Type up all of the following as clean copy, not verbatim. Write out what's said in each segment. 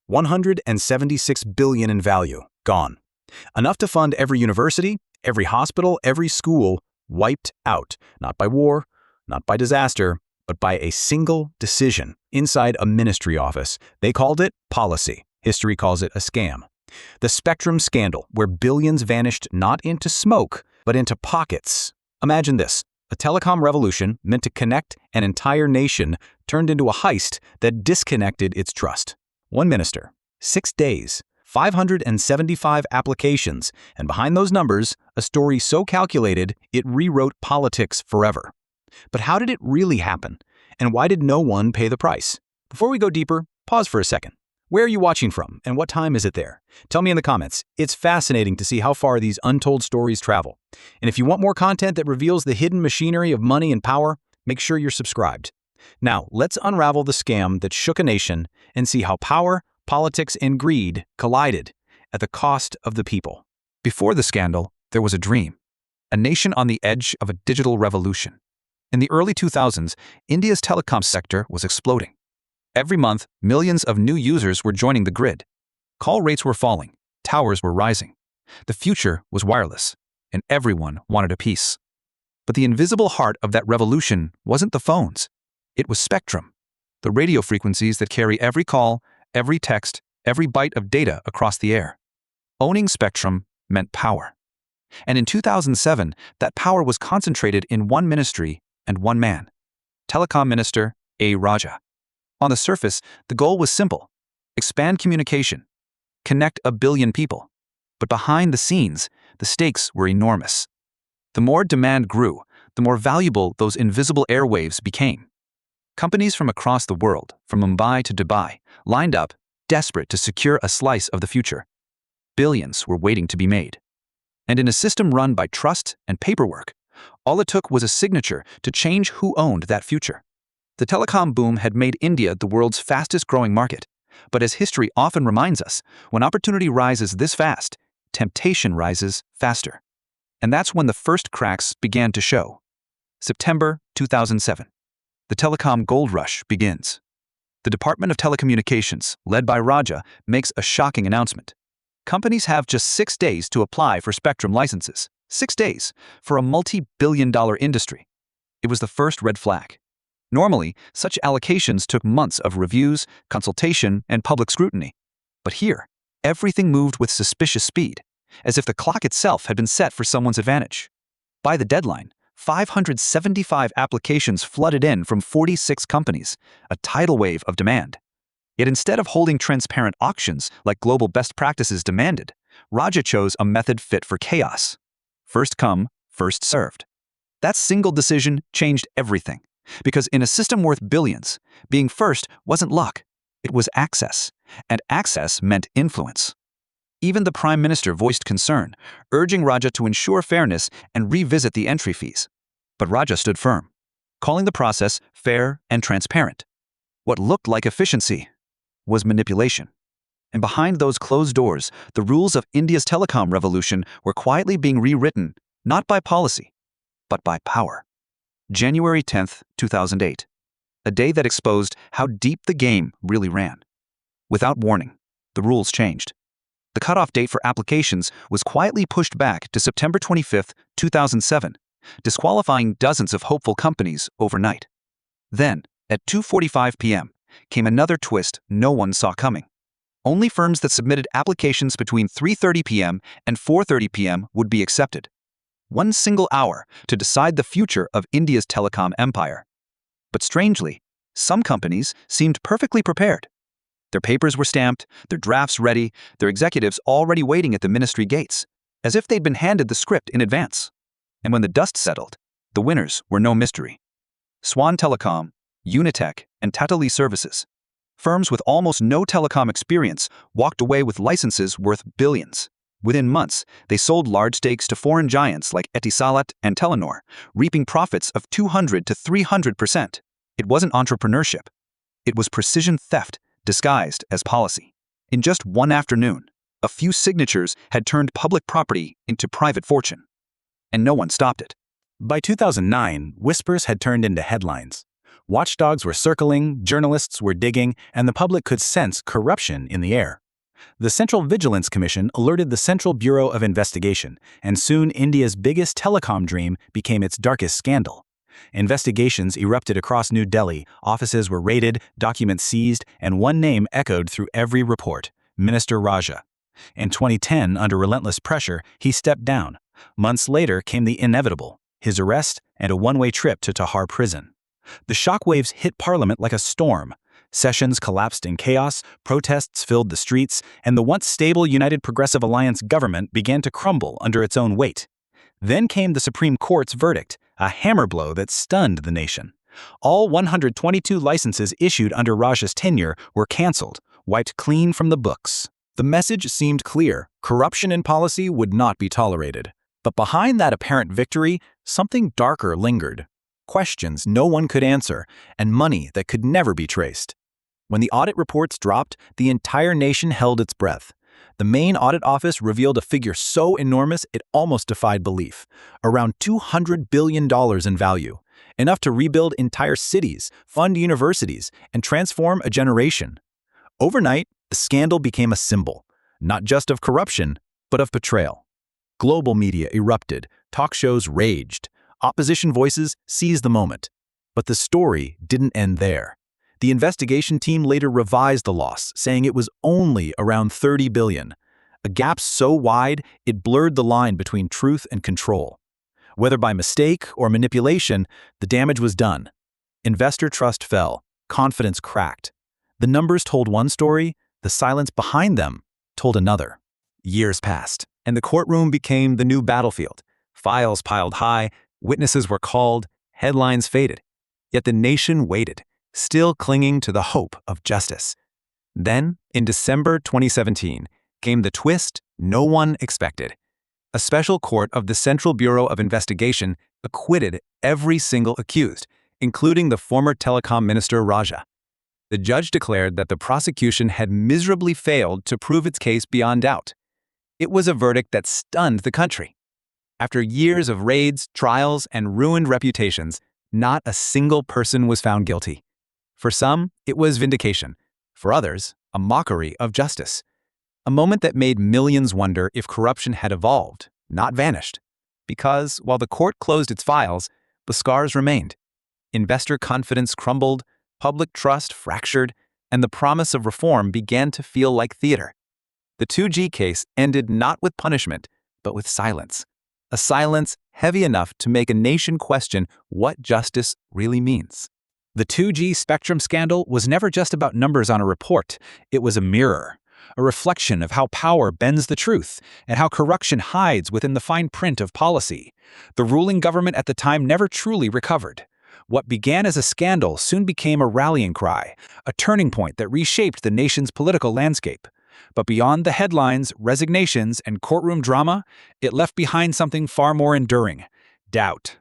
176 billion in value, gone. Enough to fund every university, every hospital, every school, wiped out, not by war, not by disaster, but by a single decision inside a ministry office. They called it policy. History calls it a scam. The Spectrum scandal, where billions vanished not into smoke, but into pockets. Imagine this. A telecom revolution meant to connect an entire nation turned into a heist that disconnected its trust. One minister, 6 days, 575 applications, and behind those numbers, a story so calculated it rewrote politics forever. But how did it really happen? And why did no one pay the price? Before we go deeper, pause for a second. Where are you watching from, and what time is it there? Tell me in the comments. It's fascinating to see how far these untold stories travel. And if you want more content that reveals the hidden machinery of money and power, make sure you're subscribed. Now, let's unravel the scam that shook a nation and see how power, politics, and greed collided at the cost of the people. Before the scandal, there was a dream. A nation on the edge of a digital revolution. In the early 2000s, India's telecom sector was exploding. Every month, millions of new users were joining the grid. Call rates were falling, towers were rising. The future was wireless, and everyone wanted a piece. But the invisible heart of that revolution wasn't the phones. It was spectrum, the radio frequencies that carry every call, every text, every byte of data across the air. Owning spectrum meant power. And in 2007, that power was concentrated in one ministry and one man, Telecom Minister A. Raja. On the surface, the goal was simple: expand communication, connect a billion people. But behind the scenes, the stakes were enormous. The more demand grew, the more valuable those invisible airwaves became. Companies from across the world, from Mumbai to Dubai, lined up, desperate to secure a slice of the future. Billions were waiting to be made. And in a system run by trust and paperwork, all it took was a signature to change who owned that future. The telecom boom had made India the world's fastest-growing market. But as history often reminds us, when opportunity rises this fast, temptation rises faster. And that's when the first cracks began to show. September 2007. The telecom gold rush begins. The Department of Telecommunications, led by Raja, makes a shocking announcement. Companies have just 6 days to apply for spectrum licenses. 6 days for a multi-billion-dollar industry. It was the first red flag. Normally, such allocations took months of reviews, consultation, and public scrutiny. But here, everything moved with suspicious speed, as if the clock itself had been set for someone's advantage. By the deadline, 575 applications flooded in from 46 companies, a tidal wave of demand. Yet instead of holding transparent auctions like global best practices demanded, Raja chose a method fit for chaos. First come, first served. That single decision changed everything. Because in a system worth billions, being first wasn't luck, it was access, and access meant influence. Even the Prime Minister voiced concern, urging Raja to ensure fairness and revisit the entry fees. But Raja stood firm, calling the process fair and transparent. What looked like efficiency was manipulation. And behind those closed doors, the rules of India's telecom revolution were quietly being rewritten, not by policy, but by power. January 10, 2008. A day that exposed how deep the game really ran. Without warning, the rules changed. The cutoff date for applications was quietly pushed back to September 25, 2007, disqualifying dozens of hopeful companies overnight. Then, at 2:45 p.m., came another twist no one saw coming. Only firms that submitted applications between 3:30 p.m. and 4:30 p.m. would be accepted. 1 single hour to decide the future of India's telecom empire. But strangely, some companies seemed perfectly prepared. Their papers were stamped, their drafts ready, their executives already waiting at the ministry gates, as if they'd been handed the script in advance. And when the dust settled, the winners were no mystery. Swan Telecom, Unitech, and Tata Services. Firms with almost no telecom experience walked away with licenses worth billions. Within months, they sold large stakes to foreign giants like Etisalat and Telenor, reaping profits of 200 to 300%. It wasn't entrepreneurship. It was precision theft disguised as policy. In just one afternoon, a few signatures had turned public property into private fortune. And no one stopped it. By 2009, whispers had turned into headlines. Watchdogs were circling, journalists were digging, and the public could sense corruption in the air. The Central Vigilance Commission alerted the Central Bureau of Investigation, and soon India's biggest telecom dream became its darkest scandal. Investigations erupted across New Delhi, offices were raided, documents seized, and one name echoed through every report: Minister Raja. In 2010, under relentless pressure, he stepped down. Months later came the inevitable: his arrest and a one-way trip to Tihar prison. The shockwaves hit Parliament like a storm. Sessions collapsed in chaos, protests filled the streets, and the once stable United Progressive Alliance government began to crumble under its own weight. Then came the Supreme Court's verdict, a hammer blow that stunned the nation. All 122 licenses issued under Raja's tenure were cancelled, wiped clean from the books. The message seemed clear: corruption in policy would not be tolerated. But behind that apparent victory, something darker lingered. Questions no one could answer, and money that could never be traced. When the audit reports dropped, the entire nation held its breath. The main audit office revealed a figure so enormous it almost defied belief: around $200 billion in value, enough to rebuild entire cities, fund universities, and transform a generation. Overnight, the scandal became a symbol, not just of corruption, but of betrayal. Global media erupted, talk shows raged, opposition voices seized the moment. But the story didn't end there. The investigation team later revised the loss, saying it was only around $30 billion, a gap so wide it blurred the line between truth and control. Whether by mistake or manipulation, the damage was done. Investor trust fell, confidence cracked. The numbers told one story, the silence behind them told another. Years passed, and the courtroom became the new battlefield. Files piled high, witnesses were called, headlines faded. Yet the nation waited, still clinging to the hope of justice. Then, in December 2017, came the twist no one expected. A special court of the Central Bureau of Investigation acquitted every single accused, including the former telecom minister Raja. The judge declared that the prosecution had miserably failed to prove its case beyond doubt. It was a verdict that stunned the country. After years of raids, trials, and ruined reputations, not a single person was found guilty. For some, it was vindication. For others, a mockery of justice. A moment that made millions wonder if corruption had evolved, not vanished. Because, while the court closed its files, the scars remained. Investor confidence crumbled, public trust fractured, and the promise of reform began to feel like theater. The 2G case ended not with punishment, but with silence. A silence heavy enough to make a nation question what justice really means. The 2G spectrum scandal was never just about numbers on a report. It was a mirror, a reflection of how power bends the truth and how corruption hides within the fine print of policy. The ruling government at the time never truly recovered. What began as a scandal soon became a rallying cry, a turning point that reshaped the nation's political landscape. But beyond the headlines, resignations, and courtroom drama, it left behind something far more enduring: doubt.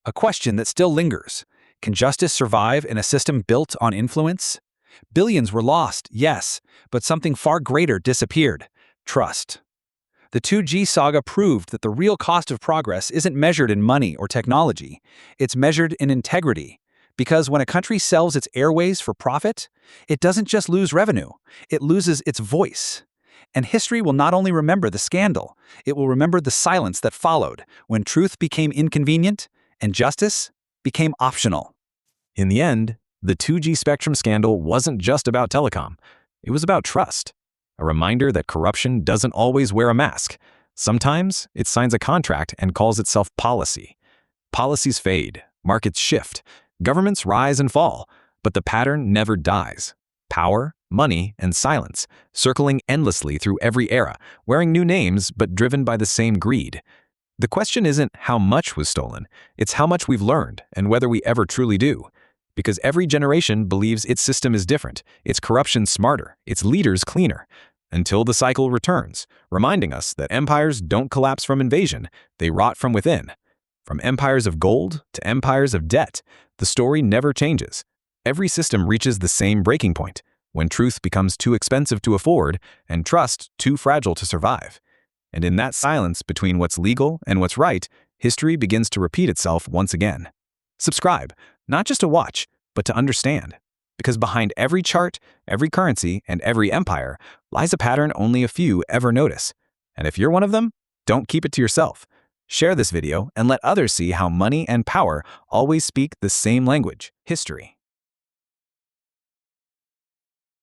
A question that still lingers. Can justice survive in a system built on influence? Billions were lost, yes, but something far greater disappeared: trust. The 2G saga proved that the real cost of progress isn't measured in money or technology. It's measured in integrity. Because when a country sells its airways for profit, it doesn't just lose revenue, it loses its voice. And history will not only remember the scandal, it will remember the silence that followed when truth became inconvenient and justice became optional. In the end, the 2G spectrum scandal wasn't just about telecom. It was about trust. A reminder that corruption doesn't always wear a mask. Sometimes it signs a contract and calls itself policy. Policies fade, markets shift, governments rise and fall, but the pattern never dies. Power, money, and silence, circling endlessly through every era, wearing new names but driven by the same greed. The question isn't how much was stolen, it's how much we've learned and whether we ever truly do. Because every generation believes its system is different, its corruption smarter, its leaders cleaner, until the cycle returns, reminding us that empires don't collapse from invasion, they rot from within. From empires of gold to empires of debt, the story never changes. Every system reaches the same breaking point, when truth becomes too expensive to afford and trust too fragile to survive. And in that silence between what's legal and what's right, history begins to repeat itself once again. Subscribe, not just to watch, but to understand. Because behind every chart, every currency, and every empire lies a pattern only a few ever notice. And if you're one of them, don't keep it to yourself. Share this video and let others see how money and power always speak the same language, history.